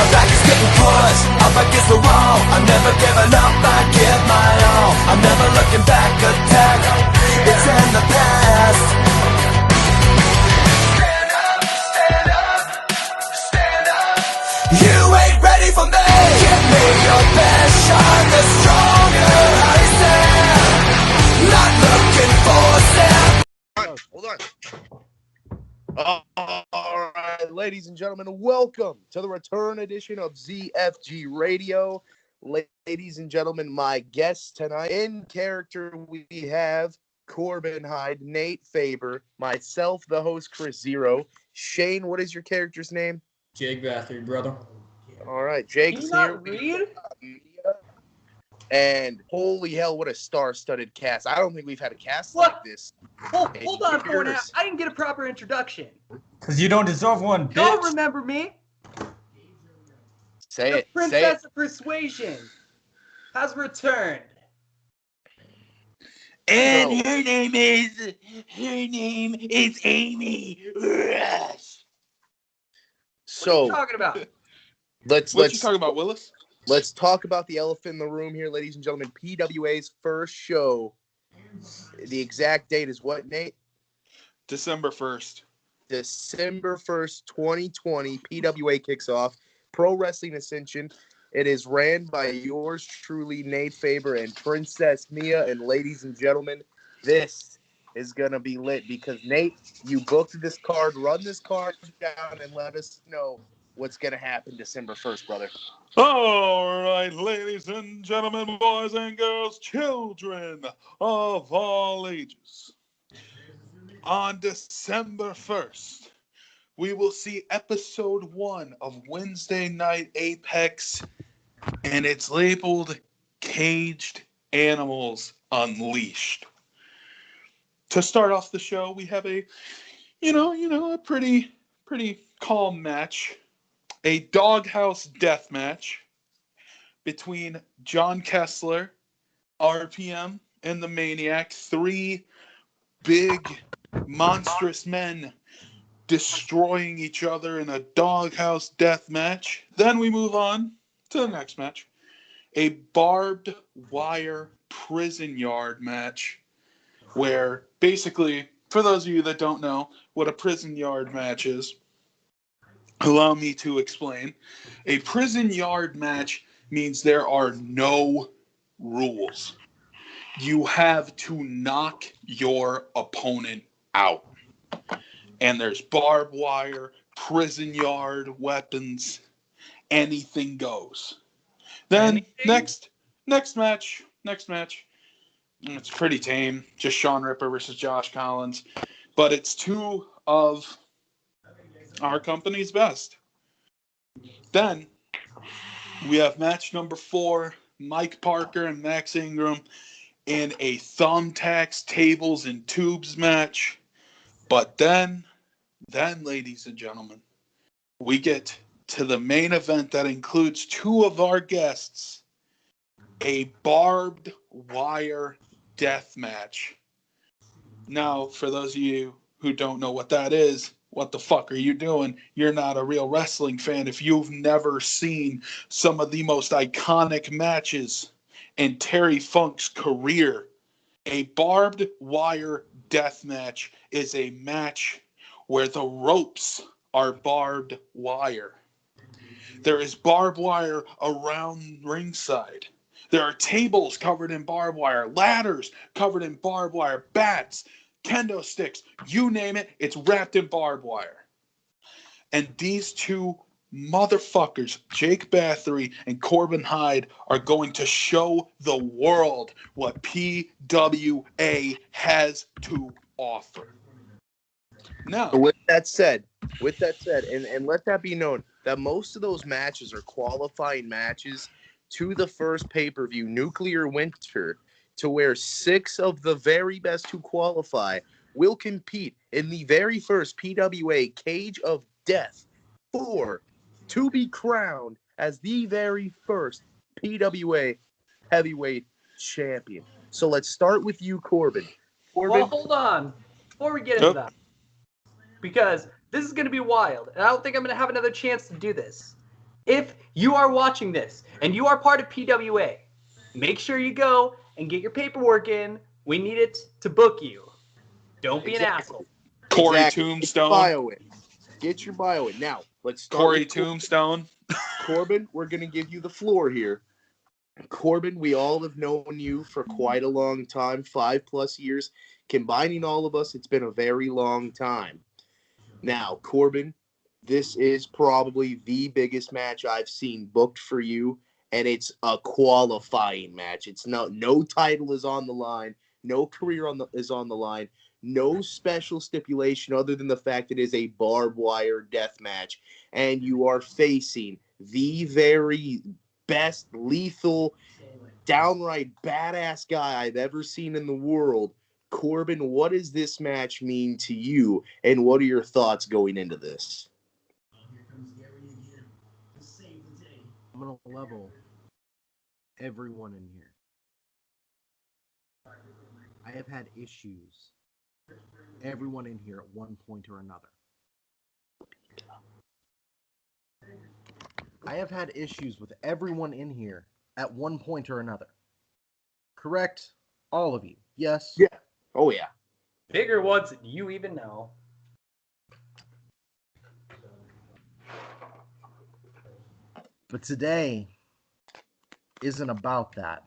my back is getting pushed up against the wall. I'm never giving up, I give my all. I'm never looking back, attack, it's in the past. Stand up, stand up, stand up. You ain't ready for me. Give me your best shot, the stronger I stand. Not looking for sound. Hold on. All right, ladies and gentlemen, welcome to the return edition of ZFG Radio. Ladies and gentlemen, my guests tonight in character, we have Corbin, Hyde, Nate Faber, myself, the host, Chris Zero. Shane, what is your character's name? Jake Bathory, brother. All right, Jake's Can you here. not read? And holy hell, what a star-studded cast. I don't think we've had a cast like this. Hold on, 4.5. I didn't get a proper introduction. Because you don't deserve one, bitch. Y'all remember me? Say The it. Princess of Persuasion has returned. And her name is Amy Rush. What are you talking about? Let's you talking about, Willis? Let's talk about the elephant in the room here, ladies and gentlemen. PWA's first show. The exact date is what, Nate? December 1st. December 1st, 2020. PWA kicks off. Pro Wrestling Ascension. It is ran by yours truly, Nate Faber and Princess Mia. And ladies and gentlemen, this is going to be lit because, Nate, you booked this card. Run this card down and let us know what's going to happen December 1st, brother. All right, ladies and gentlemen, boys and girls, children of all ages. On December 1st, we will see episode 1 of Wednesday Night Apex, and it's labeled Caged Animals Unleashed. To start off the show, we have a pretty calm match. A doghouse death match between John Kessler, RPM, and the Maniac. 3 big, monstrous men destroying each other in a doghouse death match. Then we move on to the next match. A barbed wire prison yard match where basically, for those of you that don't know what a prison yard match is, allow me to explain. A prison yard match means there are no rules. You have to knock your opponent out. And there's barbed wire, prison yard, weapons, anything goes. Then next match. It's pretty tame. Just Sean Ripper versus Josh Collins. But it's 2 of our company's best. Then we have match number 4, Mike Parker and Max Ingram in a thumbtacks, tables, and tubes match. But then, ladies and gentlemen, we get to the main event that includes 2 of our guests, a barbed wire death match. Now, for those of you who don't know what that is, what the fuck are you doing? You're not a real wrestling fan if you've never seen some of the most iconic matches in Terry Funk's career. A barbed wire death match is a match where the ropes are barbed wire. There is barbed wire around ringside. There are tables covered in barbed wire, ladders covered in barbed wire, bats, kendo sticks, you name it, it's wrapped in barbed wire. And these 2 motherfuckers, Jake Bathory and Corbin Hyde, are going to show the world what PWA has to offer. Now, with that said, and let that be known that most of those matches are qualifying matches to the first pay-per-view, Nuclear Winter, to where 6 of the very best who qualify will compete in the very first PWA Cage of Death to be crowned as the very first PWA heavyweight champion. So let's start with you, Corbin. Well, hold on. Before we get into that, because this is going to be wild, and I don't think I'm going to have another chance to do this. If you are watching this and you are part of PWA, make sure you go and get your paperwork in. We need it to book you. Don't be an asshole. Corey Exactly. Tombstone. Get your bio in. Now, let's start Corey with Tombstone. Corbin, we're going to give you the floor here. Corbin, we all have known you for quite a long time, 5+ years. Combining all of us, it's been a very long time. Now, Corbin, this is probably the biggest match I've seen booked for you, and it's a qualifying match. It's no title is on the line, no career is on the line, no special stipulation other than the fact it is a barbed wire death match, and you are facing the very best, lethal, downright badass guy I've ever seen in the world. Corbin, what does this match mean to you, and what are your thoughts going into this? I'm going to level everyone in here. I have had issues. Everyone in here at one point or another. I have had issues with everyone in here at one point or another. Correct? All of you. Yes? Yeah. Oh, yeah. Bigger ones than you even know. But today isn't about that.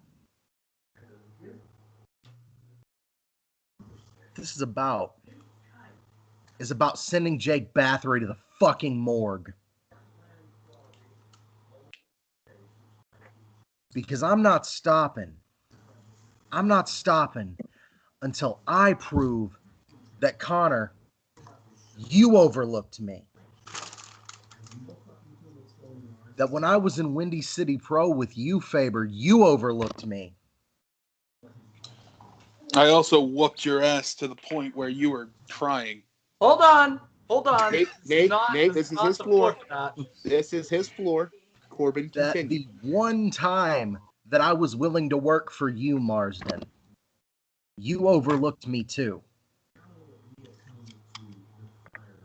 This is about sending Jake Bathory to the fucking morgue. Because I'm not stopping. I'm not stopping until I prove that, Connor, you overlooked me. That when I was in Windy City Pro with you, Faber, you overlooked me. I also whooped your ass to the point where you were crying. Hold on. Nate, this is his floor. This is his floor. Corbin, That continue. the one time that I was willing to work for you, Marsden, you overlooked me too.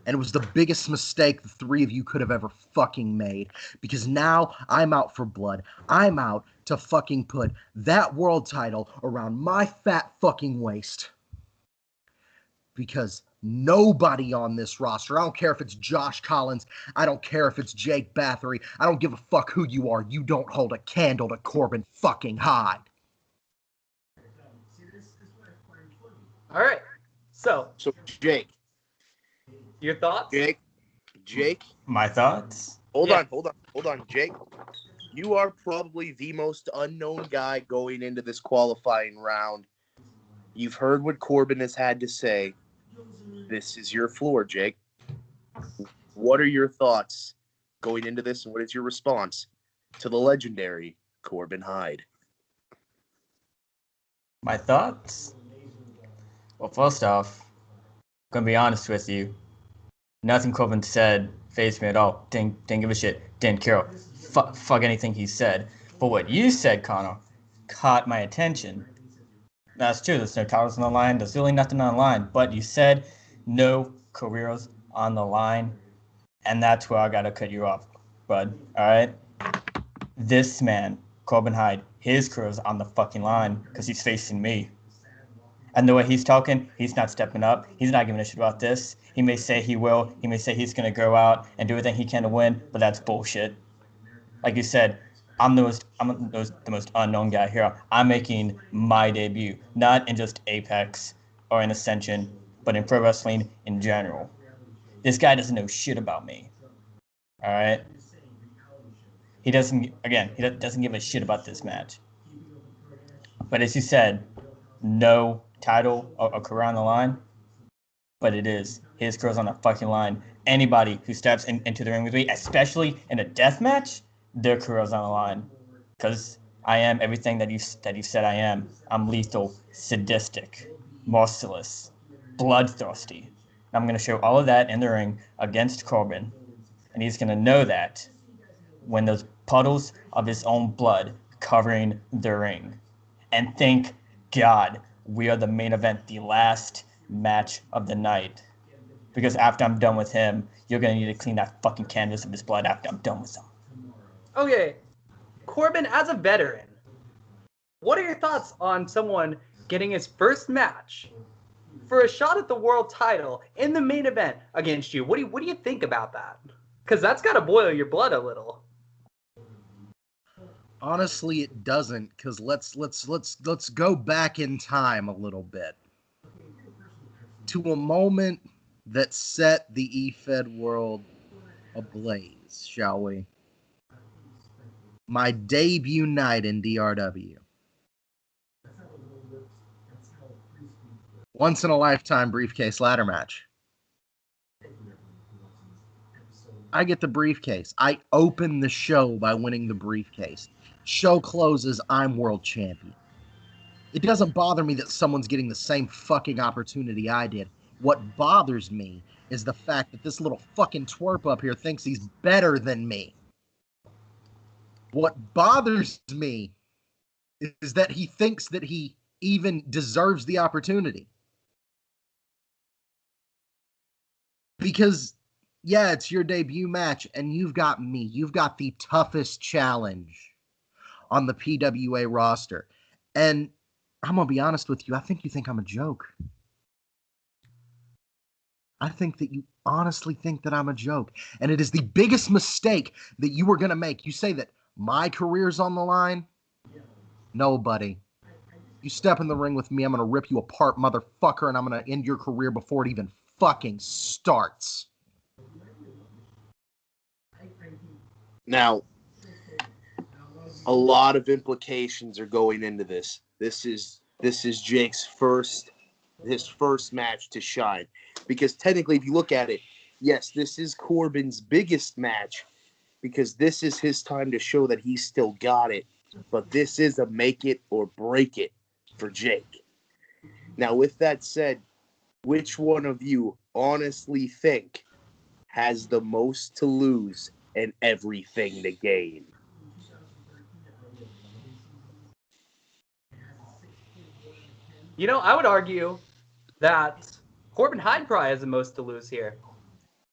And it was the biggest mistake the three of you could have ever fucking made. Because now I'm out for blood. I'm out to fucking put that world title around my fat fucking waist. Because nobody on this roster, I don't care if it's Josh Collins, I don't care if it's Jake Bathory, I don't give a fuck who you are, you don't hold a candle to Corbin fucking Hyde. All right. So, Jake. your thoughts? Jake. My thoughts? Hold on, Jake. You are probably the most unknown guy going into this qualifying round. You've heard what Corbin has had to say. This is your floor, Jake. What are your thoughts going into this, and what is your response to the legendary Corbin Hyde? My thoughts? Well, first off, I'm going to be honest with you. Nothing Corbin said fazed me at all. Didn't give a shit. Didn't care. Fuck anything he said. But what you said, Connor, caught my attention. That's true. There's no titles on the line. There's really nothing on the line. But you said no careers on the line. And that's where I got to cut you off, bud. All right? This man, Corbin Hyde, his career's on the fucking line because he's facing me. And the way he's talking, he's not stepping up. He's not giving a shit about this. He may say he will. He may say he's going to go out and do everything he can to win, but that's bullshit. Like you said, I'm the most unknown guy here. I'm making my debut, not in just Apex or in Ascension, but in pro wrestling in general. This guy doesn't know shit about me. All right? He doesn't give a shit about this match. But as you said, no title or career on the line, but it is. His career's on the fucking line. Anybody who steps into the ring with me, especially in a death match, their career's on the line. Because I am everything that you said I am. I'm lethal, sadistic, merciless, bloodthirsty. I'm going to show all of that in the ring against Corbin. And he's going to know that when those puddles of his own blood covering the ring. And thank God we are the main event, the last match of the night. Because after I'm done with him, you're going to need to clean that fucking canvas of his blood after I'm done with him. Okay, Corbin, as a veteran, what are your thoughts on someone getting his first match for a shot at the world title in the main event against you? What do you think about that? Because that's got to boil your blood a little. Honestly, it doesn't, because let's go back in time a little bit to a moment that set the eFed world ablaze, shall we? My debut night in DRW. Once in a lifetime briefcase ladder match. I get the briefcase. I open the show by winning the briefcase. Show closes, I'm world champion. It doesn't bother me that someone's getting the same fucking opportunity I did. What bothers me is the fact that this little fucking twerp up here thinks he's better than me. What bothers me is that he thinks that he even deserves the opportunity. Because, yeah, it's your debut match, and you've got me. You've got the toughest challenge on the PWA roster. And I'm going to be honest with you, I think you think I'm a joke. I think that you honestly think that I'm a joke. And it is the biggest mistake that you were going to make. You say that my career's on the line? No, buddy. You step in the ring with me, I'm going to rip you apart, motherfucker, and I'm going to end your career before it even fucking starts. Now, a lot of implications are going into this. This is Jake's first match to shine. Because technically, if you look at it, yes, this is Corbin's biggest match because this is his time to show that he's still got it. But this is a make it or break it for Jake. Now, with that said, which one of you honestly think has the most to lose and everything to gain? You know, I would argue that Corbin Hyde probably has the most to lose here.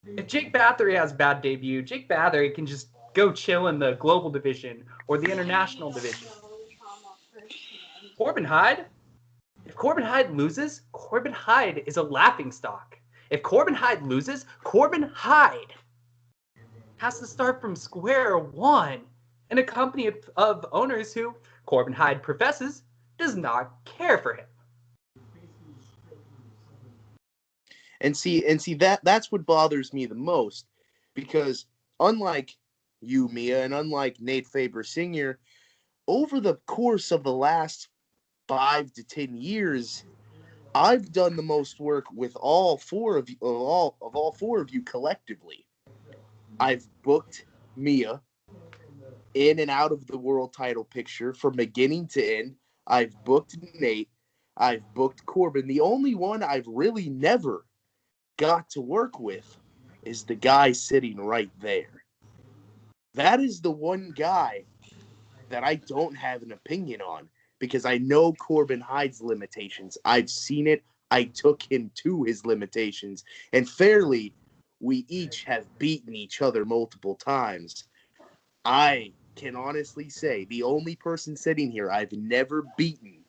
If Jake Bathory has a bad debut, Jake Bathory can just go chill in the global division or the international division. Corbin Hyde? If Corbin Hyde loses, Corbin Hyde is a laughingstock. If Corbin Hyde loses, Corbin Hyde has to start from square one in a company of owners who Corbin Hyde professes does not care for him. And see that's what bothers me the most, because unlike you, Mia, and unlike Nate Faber Sr., over the course of the last 5 to 10 years, I've done the most work with all four of you collectively. I've booked Mia in and out of the world title picture from beginning to end. I've booked Nate. I've booked Corbin. The only one I've really never got to work with is the guy sitting right there. That is the one guy that I don't have an opinion on, because I know Corbin Hyde's limitations. I've seen it. I took him to his limitations. And fairly, we each have beaten each other multiple times. I can honestly say the only person sitting here I've never beaten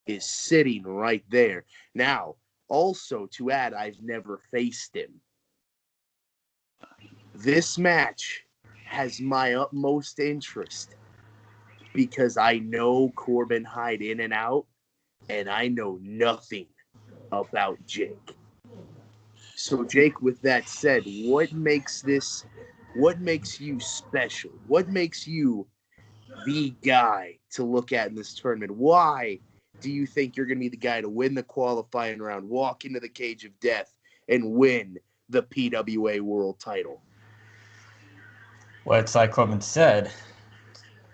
is sitting right there. Now, also to add, I've never faced him. This match has my utmost interest because I know Corbin Hyde in and out, and I know nothing about Jake. So, Jake, with that said, what makes you special? What makes you the guy to look at in this tournament? Why do you think you're going to be the guy to win the qualifying round, walk into the cage of death, and win the PWA world title? Well, it's like Corbin said,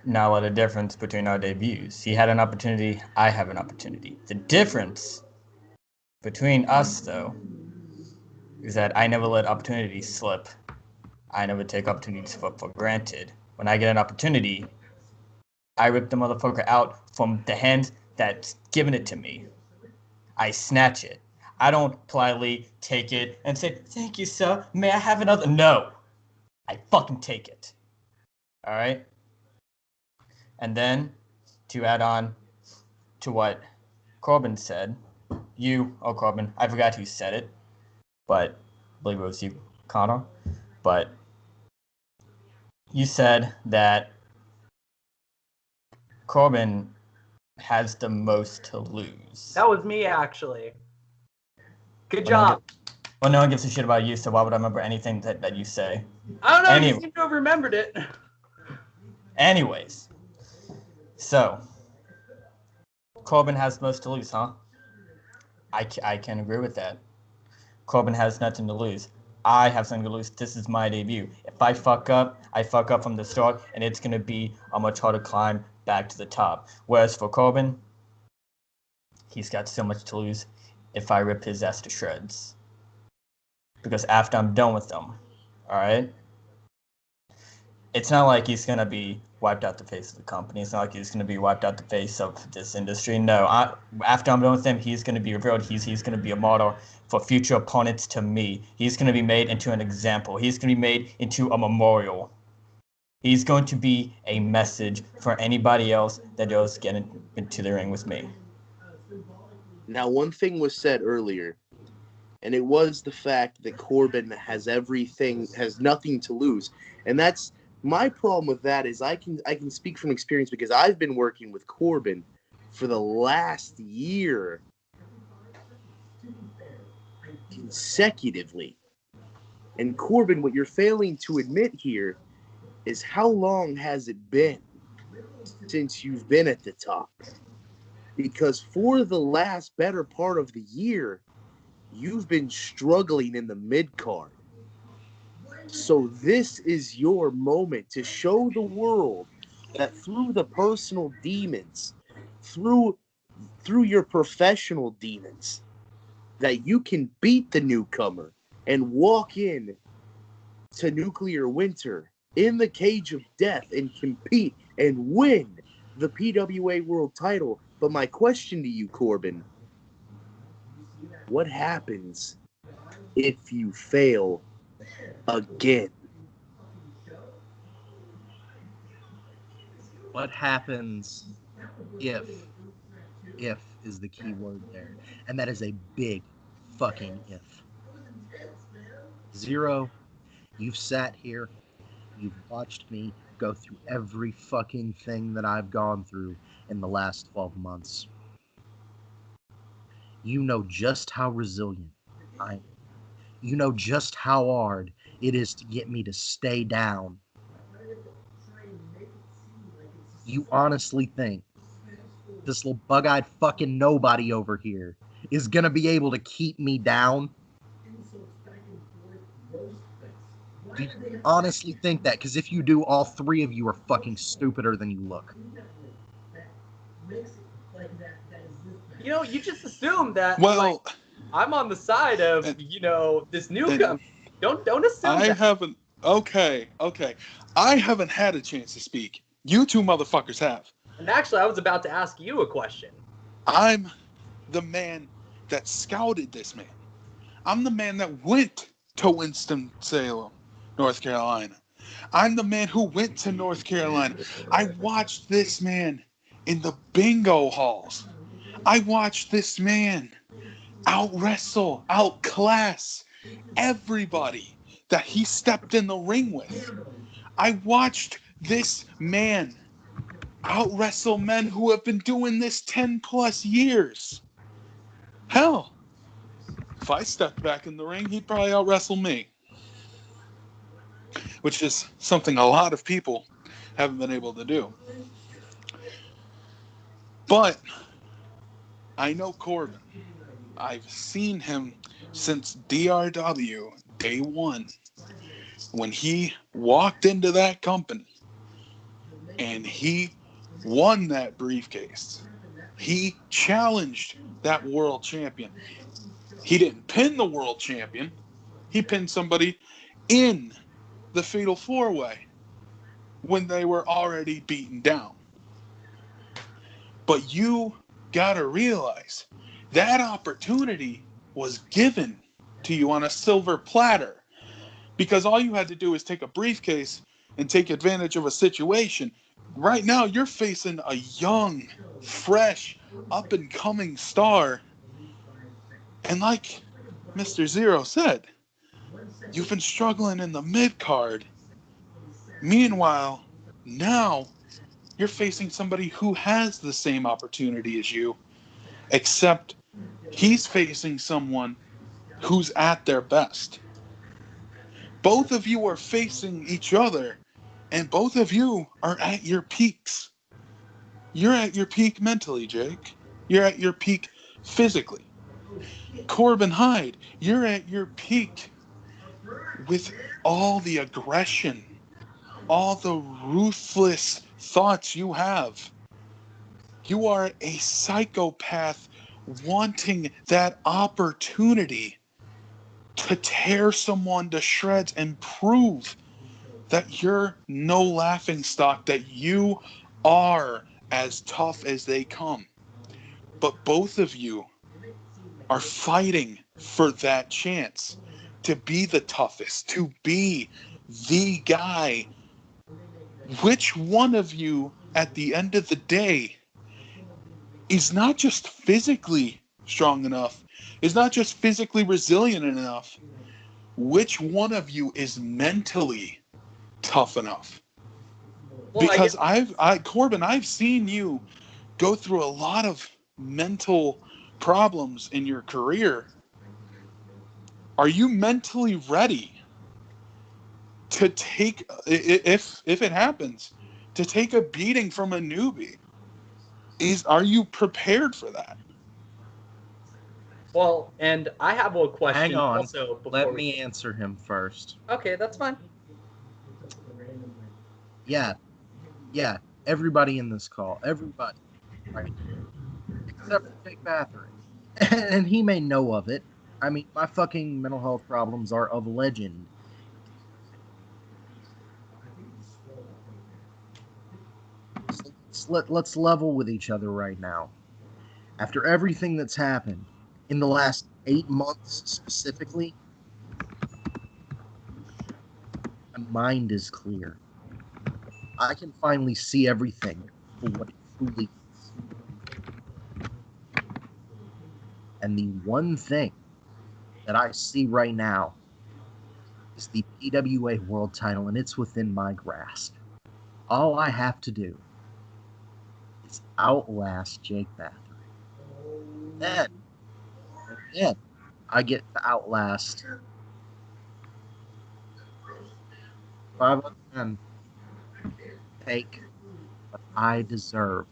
not a lot of difference between our debuts. He had an opportunity, I have an opportunity. The difference between us, though, is that I never let opportunities slip. I never take opportunities for granted. When I get an opportunity, I rip the motherfucker out from the hand that's giving it to me. I snatch it. I don't politely take it and say, "Thank you, sir. May I have another?" No. I fucking take it. All right? And then, to add on to what Corbin said, Corbin, I forgot who said it, but I believe it was you, Connor. But you said that Corbin has the most to lose. That was me, actually. Good job. Well, no one gives a shit about you, so why would I remember anything that you say? I don't know, you seem to have remembered it. Anyways, so Corbin has the most to lose, huh? I can agree with that. Corbin has nothing to lose. I have something to lose. This is my debut. If I fuck up, I fuck up from the start, and it's going to be a much harder climb back to the top. Whereas for Corbin, he's got so much to lose if I rip his ass to shreds. Because after I'm done with them, alright? It's not like he's going to be wiped out the face of the company. It's not like he's going to be wiped out the face of this industry. No, after I'm done with him, he's going to be revealed. He's going to be a model for future opponents to me. He's going to be made into an example. He's going to be made into a memorial. He's going to be a message for anybody else that goes get into the ring with me. Now, one thing was said earlier, and it was the fact that Corbin has nothing to lose. And that's my problem with that is I can speak from experience because I've been working with Corbin for the last year consecutively. And Corbin, what you're failing to admit here is how long has it been since you've been at the top? Because for the last better part of the year, you've been struggling in the mid-card. So this is your moment to show the world that through the personal demons, through your professional demons, that you can beat the newcomer and walk in to Nuclear Winter in the cage of death and compete and win the PWA World title. But my question to you, Corbin, what happens if you fail again? What happens if is the key word there, and that is a big fucking if. Zero, you've sat here, you've watched me go through every fucking thing that I've gone through in the last 12 months. You know just how resilient I am. You know just how hard it is to get me to stay down. You honestly think this little bug-eyed fucking nobody over here is gonna be able to keep me down? Do you honestly think that? Because if you do, all three of you are fucking stupider than you look. You know, you just assume that I'm on the side of, this newcomer. Don't assume that. Okay. I haven't had a chance to speak. You two motherfuckers have. And actually, I was about to ask you a question. I'm the man that scouted this man. I'm the man that went to Winston-Salem, North Carolina. I'm the man who went to North Carolina. I watched this man in the bingo halls. I watched this man out-wrestle, outclass everybody that he stepped in the ring with. I watched this man out-wrestle men who have been doing this 10 plus years. Hell, if I stepped back in the ring, he'd probably out-wrestle me. Which is something a lot of people haven't been able to do. But I know Corbin. I've seen him since DRW day one. When he walked into that company and he won that briefcase. He challenged that world champion. He didn't pin the world champion. He pinned somebody in the Fatal 4-Way when they were already beaten down. But you gotta realize that opportunity was given to you on a silver platter, because all you had to do is take a briefcase and take advantage of a situation. Right now, you're facing a young, fresh, up-and-coming star. And like Mr. Zero said, you've been struggling in the mid-card. Meanwhile, now you're facing somebody who has the same opportunity as you, except he's facing someone who's at their best. Both of you are facing each other, and both of you are at your peaks. You're at your peak mentally, Jake. You're at your peak physically. Corbin Hyde, you're at your peak with all the aggression, all the ruthless thoughts you have. You are a psychopath wanting that opportunity to tear someone to shreds and prove that you're no laughingstock, that you are as tough as they come. But both of you are fighting for that chance to be the toughest, to be the guy. Which one of you, at the end of the day, is not just physically strong enough, is not just physically resilient enough, which one of you is mentally tough enough? Well, Because Corbin, I've seen you go through a lot of mental problems in your career. Are you mentally ready to take, if it happens, to take a beating from a newbie? Are you prepared for that? Well, and I have a question Hang on. also before Let me answer him first. Okay, that's fine. Yeah. Everybody in this call. Everybody. Right. Except for Jake Bathory. And he may know of it. I mean, my fucking mental health problems are of legend. So let's level with each other right now. After everything that's happened in the last 8 months specifically, my mind is clear. I can finally see everything for what it truly is. And the one thing that I see right now is the PWA World Title, and it's within my grasp. All I have to do is outlast Jake Bathory. Then I get to outlast 5 out of 10. Take what I deserve.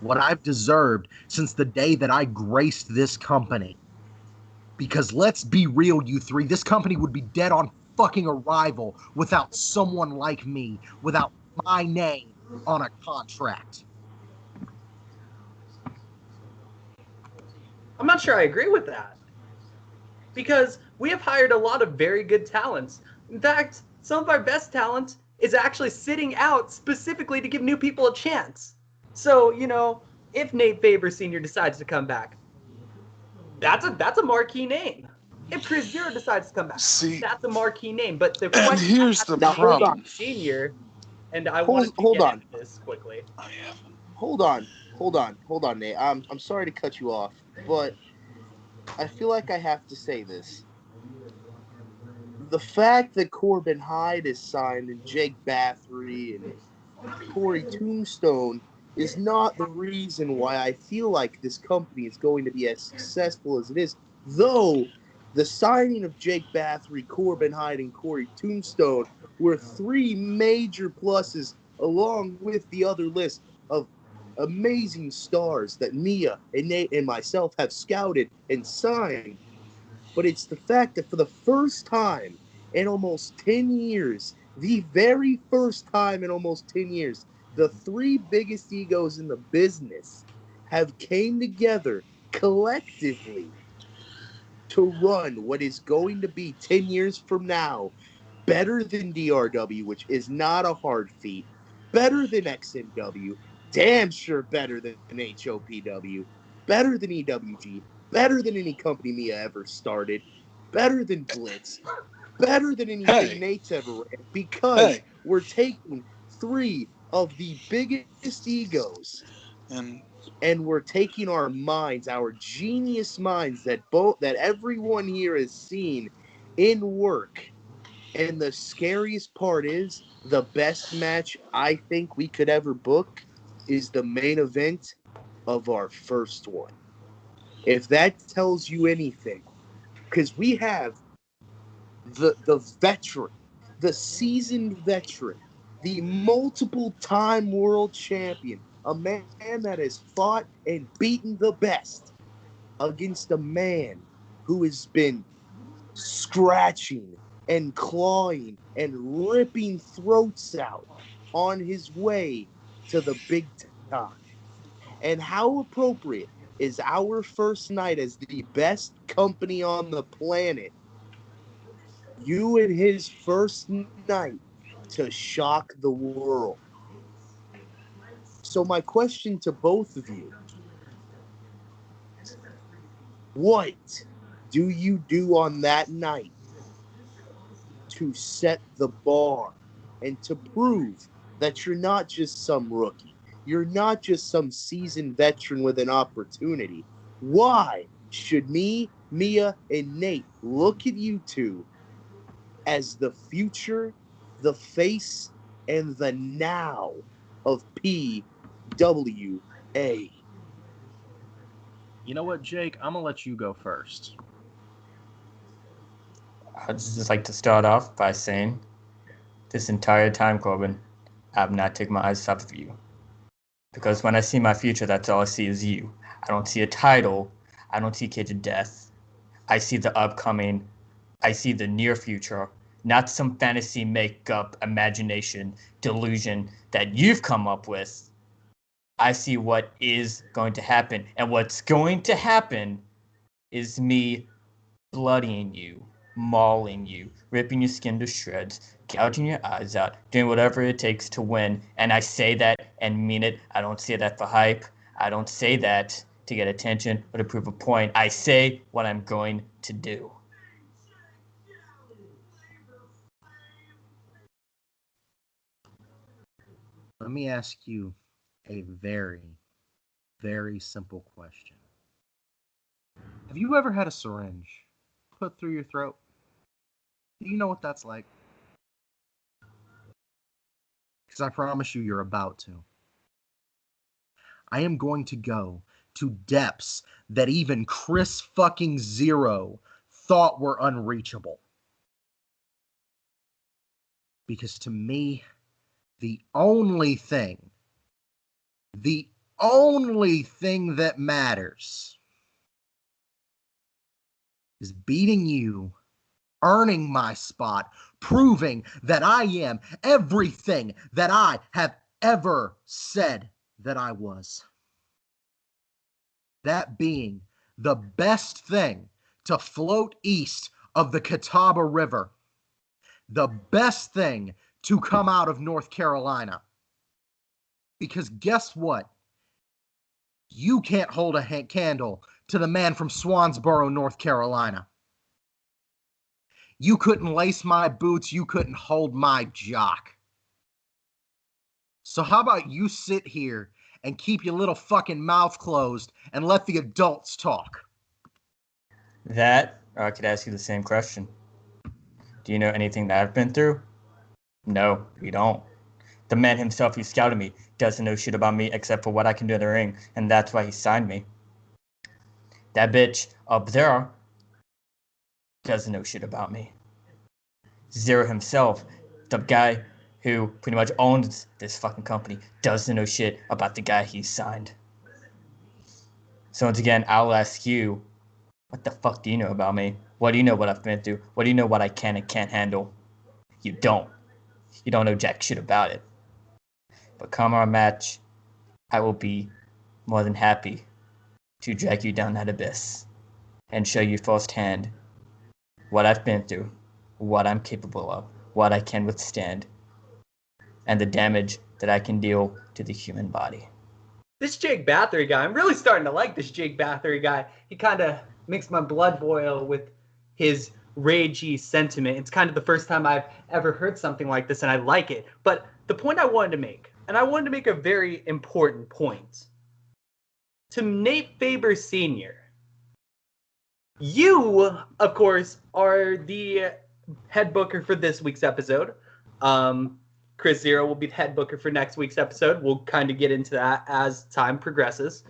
What I've deserved since the day that I graced this company. Because let's be real, you three, this company would be dead on fucking arrival without someone like me, without my name on a contract. I'm not sure I agree with that. Because we have hired a lot of very good talents. In fact, some of our best talent is actually sitting out specifically to give new people a chance. So, you know, if Nate Faber Sr. decides to come back, that's a marquee name. If Chris Zero decides to come back, that's a marquee name. But the And question here's the Now, hold problem. on. Senior, and I Hold- wanted to hold get on. into this quickly. Hold on, Nate. I'm sorry to cut you off, but I feel like I have to say this. The fact that Corbin Hyde is signed and Jake Bathory and Corey Tombstone is not the reason why I feel like this company is going to be as successful as it is. Though the signing of Jake Bathory, Corbin Hyde, and Corey Tombstone were 3 major pluses along with the other list of amazing stars that Mia and Nate and myself have scouted and signed. But it's the fact that for the first time in almost 10 years, the very first time in almost 10 years, the 3 biggest egos in the business have came together collectively to run what is going to be 10 years from now better than DRW, which is not a hard feat, better than XNW, damn sure better than HOPW, better than EWG, better than any company Mia ever started, better than Blitz, better than anything Nate's ever ran because we're taking 3 of the biggest egos and we're taking our minds, our genius minds that everyone here has seen in work. And the scariest part is the best match I think we could ever book is the main event of our first one. If that tells you anything, because we have the veteran, the seasoned veteran, the multiple-time world champion, a man that has fought and beaten the best against a man who has been scratching and clawing and ripping throats out on his way to the big time. And how appropriate is our first night as the best company on the planet, you and his first night to shock the world. So my question to both of you, what do you do on that night to set the bar and to prove that you're not just some rookie? You're not just some seasoned veteran with an opportunity. Why should me, Mia, and Nate look at you two as the future, the face, and the now of PWA? You know what, Jake? I'm gonna let you go first. I'd just like to start off by saying, this entire time, Corbin, I have not taken my eyes off of you. Because when I see my future, that's all I see is you. I don't see a title. I don't see Cage of Death. I see the upcoming. I see the near future. Not some fantasy makeup, imagination, delusion that you've come up with. I see what is going to happen. And what's going to happen is me bloodying you, mauling you, ripping your skin to shreds, gouging your eyes out, doing whatever it takes to win. And I say that and mean it. I don't say that for hype. I don't say that to get attention or to prove a point. I say what I'm going to do. Let me ask you a very, very simple question. Have you ever had a syringe put through your throat? Do you know what that's like? Because I promise you're about to. I am going to go to depths that even Chris fucking Zero thought were unreachable. Because to me, the only thing that matters is beating you, earning my spot, proving that I am everything that I have ever said that I was. That being the best thing to float east of the Catawba River. The best thing to come out of North Carolina. Because guess what? You can't hold a candle to the man from Swansboro, North Carolina. You couldn't lace my boots. You couldn't hold my jock. So how about you sit here and keep your little fucking mouth closed and let the adults talk? That, or I could ask you the same question. Do you know anything that I've been through? No, we don't. The man himself who scouted me doesn't know shit about me except for what I can do in the ring, and that's why he signed me. That bitch up there doesn't know shit about me. Zero himself, the guy who pretty much owns this fucking company, doesn't know shit about the guy he signed. So once again, I'll ask you, what the fuck do you know about me? What do you know what I've been through? What do you know what I can and can't handle? You don't. You don't know jack shit about it. But come our match, I will be more than happy to drag you down that abyss and show you firsthand what I've been through, what I'm capable of, what I can withstand, and the damage that I can deal to the human body. This Jake Bathory guy, I'm really starting to like this Jake Bathory guy. He kind of makes my blood boil with his ragey sentiment. It's kind of the first time I've ever heard something like this, and I like it. But the point I wanted to make, and I wanted to make a very important point. To Nate Faber Sr., you, of course, are the head booker for this week's episode. Chris Zero will be the head booker for next week's episode. We'll kind of get into that as time progresses.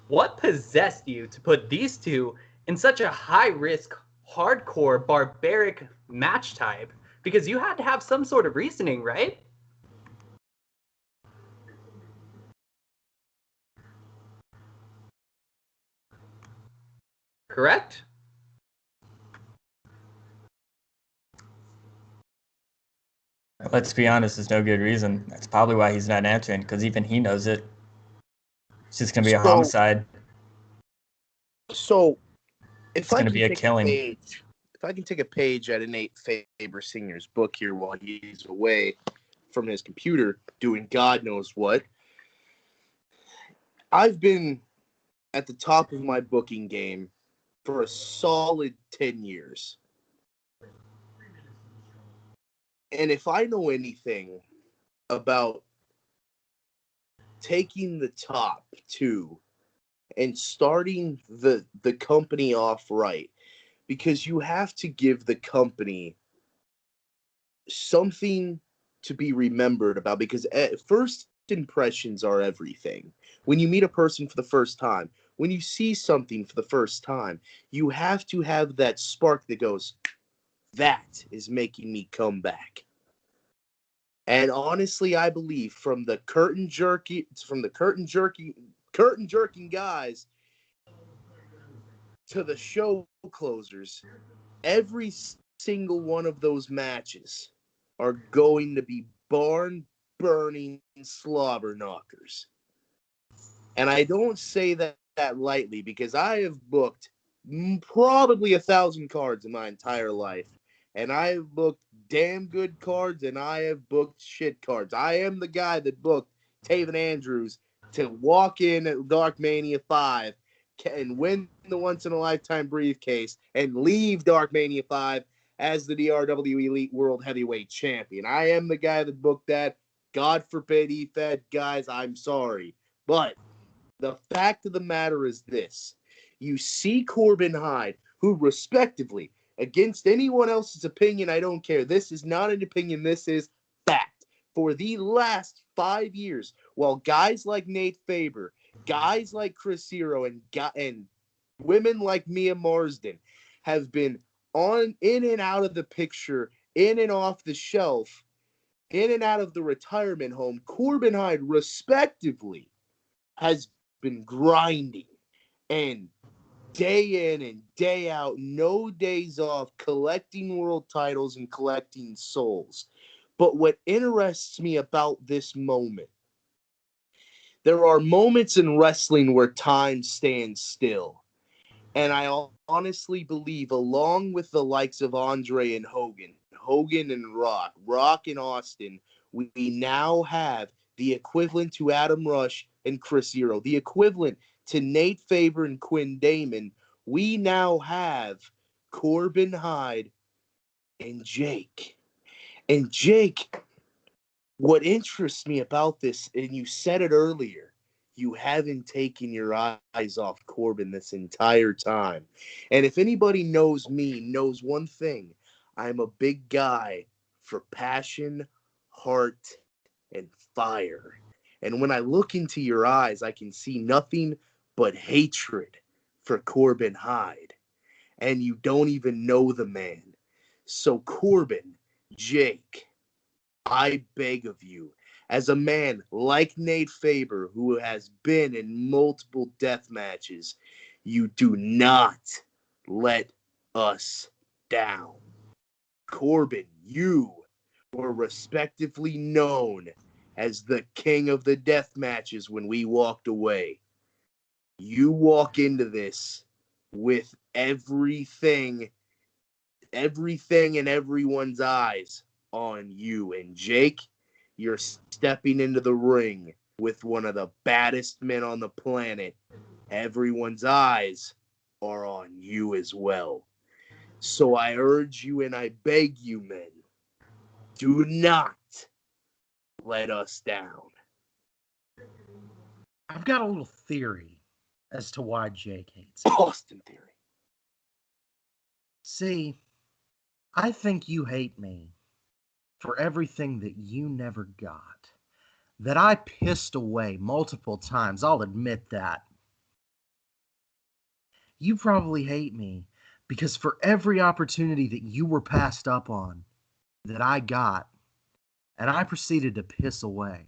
What possessed you to put these two in such a high-risk, hardcore, barbaric match type? Because you had to have some sort of reasoning, right? Correct? Let's be honest, there's no good reason. That's probably why he's not answering, because even he knows it. It's just going to be a homicide. So, It's going to be a killing. If I can take a page out of Nate Faber Sr.'s book here while he's away from his computer doing God knows what, I've been at the top of my booking game for a solid 10 years. And if I know anything about taking the top two and starting the company off right, because you have to give the company something to be remembered about, because first impressions are everything. When you meet a person for the first time, when you see something for the first time, you have to have that spark that goes, that is making me come back. And honestly, I believe from the curtain jerking guys to the show closers, every single one of those matches are going to be barn-burning slobber knockers. And I don't say that lightly, because I have booked probably 1,000 cards in my entire life. And I have booked damn good cards, and I have booked shit cards. I am the guy that booked Taven Andrews to walk in at Dark Mania 5 and win the once-in-a-lifetime briefcase and leave Dark Mania 5 as the DRW Elite World Heavyweight Champion. I am the guy that booked that. God forbid he fed guys, I'm sorry. But the fact of the matter is this. You see Corbin Hyde, who respectively, against anyone else's opinion, I don't care. This is not an opinion. This is fact. For the last 5 years, while guys like Nate Faber, guys like Chris Hero, and women like Mia Marsden have been in and out of the picture, in and off the shelf, in and out of the retirement home, Corbin Hyde, respectively, has been grinding and day in and day out, no days off, collecting world titles and collecting souls. But what interests me about this moment, there are moments in wrestling where time stands still. And I honestly believe, along with the likes of Andre and Hogan and Rock and Austin, we now have the equivalent to Adam Rush and Chris Hero, the equivalent to Nate Faber and Quinn Damon. We now have Corbin Hyde and Jake. And Jake, what interests me about this, and you said it earlier, you haven't taken your eyes off Corbin this entire time. And if anybody knows me, knows one thing, I'm a big guy for passion, heart, and fire. And when I look into your eyes, I can see nothing but hatred for Corbin Hyde. And you don't even know the man. So Corbin, Jake, I beg of you, as a man like Nate Faber, who has been in multiple death matches, you do not let us down. Corbin, you were respectively known as the king of the death matches when we walked away. You walk into this with everything and everyone's eyes on you. And Jake, you're stepping into the ring with one of the baddest men on the planet. Everyone's eyes are on you as well. So I urge you and I beg you, men, do not let us down. I've got a little theory as to why Jake hates me. Boston theory. See, I think you hate me for everything that you never got, that I pissed away multiple times. I'll admit that. You probably hate me because for every opportunity that you were passed up on, that I got, and I proceeded to piss away.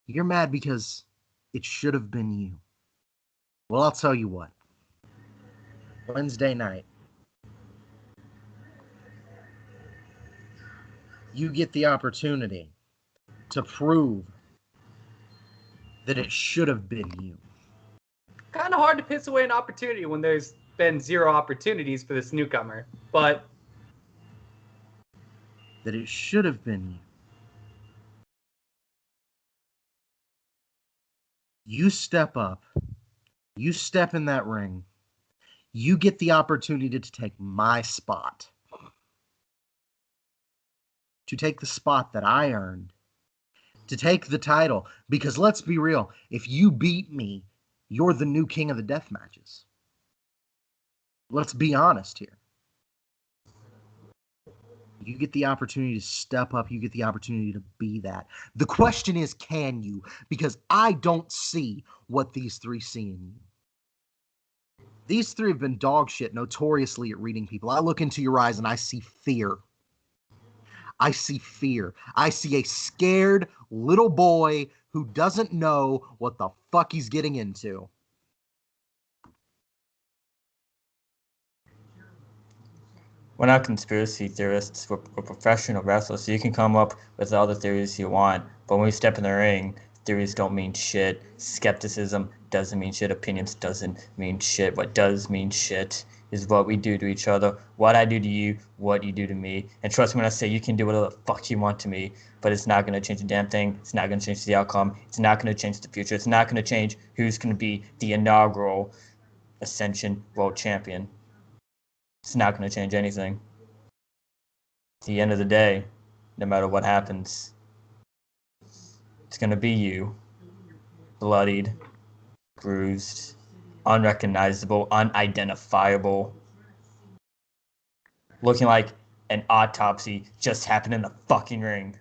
You're mad because it should have been you. Well, I'll tell you what. Wednesday night, you get the opportunity to prove that it should have been you. Kind of hard to piss away an opportunity when there's been zero opportunities for this newcomer, but That it should have been you. You step up. You step in that ring. You get the opportunity to take my spot. To take the spot that I earned. To take the title. Because let's be real, if you beat me, you're the new king of the death matches. Let's be honest here. You get the opportunity to step up. You get the opportunity to be that. The question is, can you? Because I don't see what these three see in you. These three have been dog shit notoriously at reading people. I look into your eyes and I see fear. I see fear. I see a scared little boy who doesn't know what the fuck he's getting into. We're not conspiracy theorists. We're professional wrestlers. So you can come up with all the theories you want, but when we step in the ring, theories don't mean shit. Skepticism doesn't mean shit. Opinions doesn't mean shit. What does mean shit is what we do to each other. What I do to you, what you do to me. And trust me when I say you can do whatever the fuck you want to me, but it's not going to change a damn thing. It's not going to change the outcome. It's not going to change the future. It's not going to change who's going to be the inaugural Ascension World Champion. It's not going to change anything. At the end of the day, no matter what happens, it's going to be you. Bloodied, bruised, unrecognizable, unidentifiable. Looking like an autopsy just happened in the fucking ring.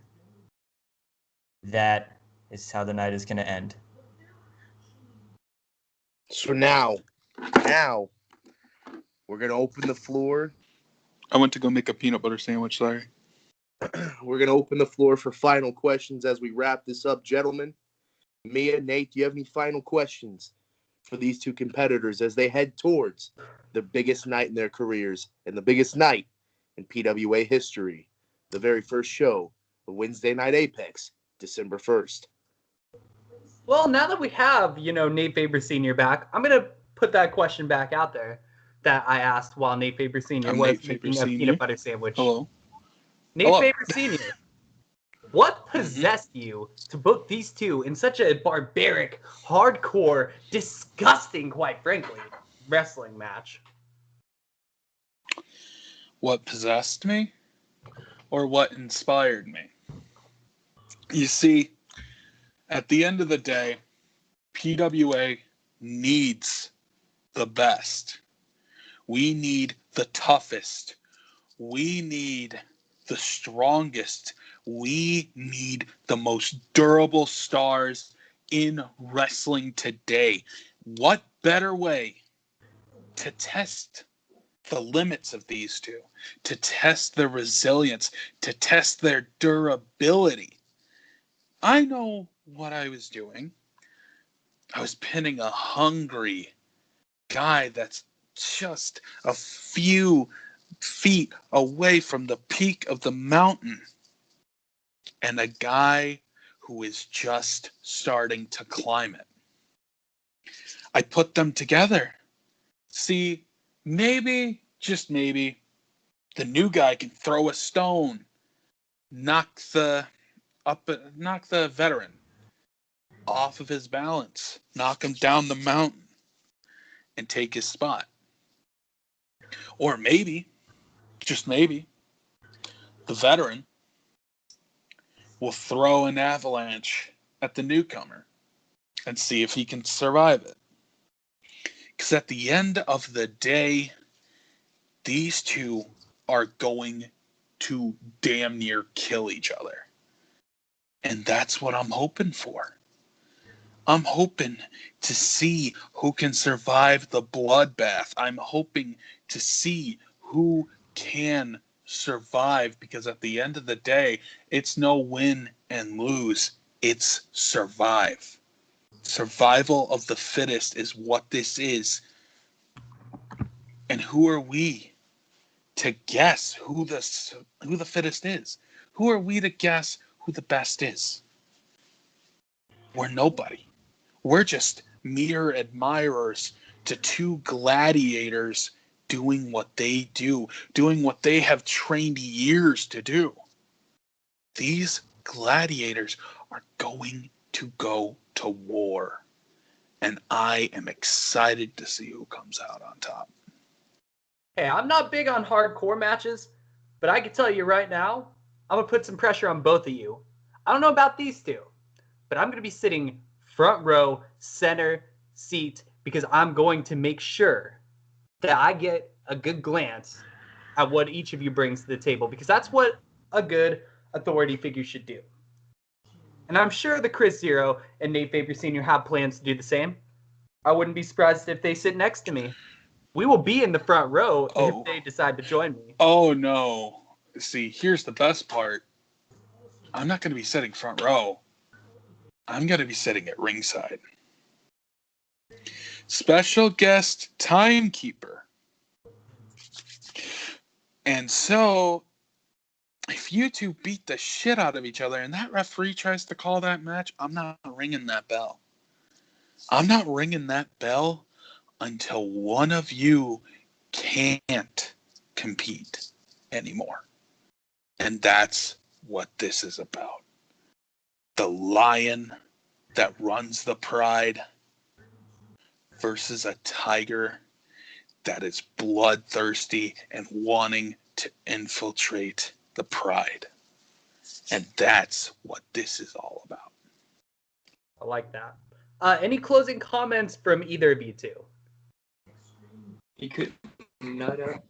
That is how the night is going to end. So now, we're going to open the floor. I went to go make a peanut butter sandwich, sorry. We're going to open the floor for final questions as we wrap this up, gentlemen. Mia, Nate, do you have any final questions for these two competitors as they head towards the biggest night in their careers and the biggest night in PWA history, the very first show of Wednesday Night Apex, December 1st? well, now that we have, Nate Faber Sr. back, I'm going to put that question back out there that I asked while Nate Faber Sr. I'm was Nate Faber making a Sr. peanut butter sandwich. Hello. Nate Hello. Faber Sr., what possessed you to book these two in such a barbaric, hardcore, disgusting, quite frankly, wrestling match? What possessed me? Or what inspired me? You see, at the end of the day, PWA needs the best. We need the toughest. We need the strongest. We need the most durable stars in wrestling today. What better way to test the limits of these two, to test their resilience, to test their durability? I know what I was doing. I was pinning a hungry guy that's just a few feet away from the peak of the mountain, and a guy who is just starting to climb it. I put them together. See, maybe, just maybe, the new guy can throw a stone, knock the veteran off of his balance, knock him down the mountain, and take his spot. Or maybe, just maybe, the veteran will throw an avalanche at the newcomer and see if he can survive it. Because at the end of the day, these two are going to damn near kill each other. And that's what I'm hoping for. I'm hoping to see who can survive the bloodbath. I'm hoping to see who can survive, because at the end of the day, it's no win and lose. It's survive. Survival of the fittest is what this is. And who are we to guess who the fittest is? Who are we to guess who the best is? We're nobody. We're just mere admirers to two gladiators doing what they do, doing what they have trained years to do. These gladiators are going to go to war, and I am excited to see who comes out on top. Hey, I'm not big on hardcore matches, but I can tell you right now, I'm going to put some pressure on both of you. I don't know about these two, but I'm going to be sitting front row, center seat, because I'm going to make sure that I get a good glance at what each of you brings to the table, because that's what a good authority figure should do. And I'm sure the Chris Zero and Nate Faber Sr. have plans to do the same. I wouldn't be surprised if they sit next to me. We will be in the front row if they decide to join me. Oh, no. See, here's the best part. I'm not going to be sitting front row. I'm going to be sitting at ringside. Special guest timekeeper. And so, if you two beat the shit out of each other and that referee tries to call that match, I'm not ringing that bell. I'm not ringing that bell until one of you can't compete anymore. And that's what this is about. The lion that runs the pride versus a tiger that is bloodthirsty and wanting to infiltrate the pride. And that's what this is all about. I like that. Any closing comments from either of you two? He could nut up.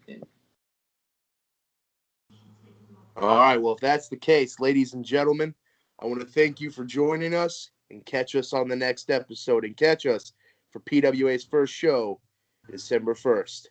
All right, well, if that's the case, ladies and gentlemen, I want to thank you for joining us, and catch us on the next episode, and catch us for PWA's first show, December 1st.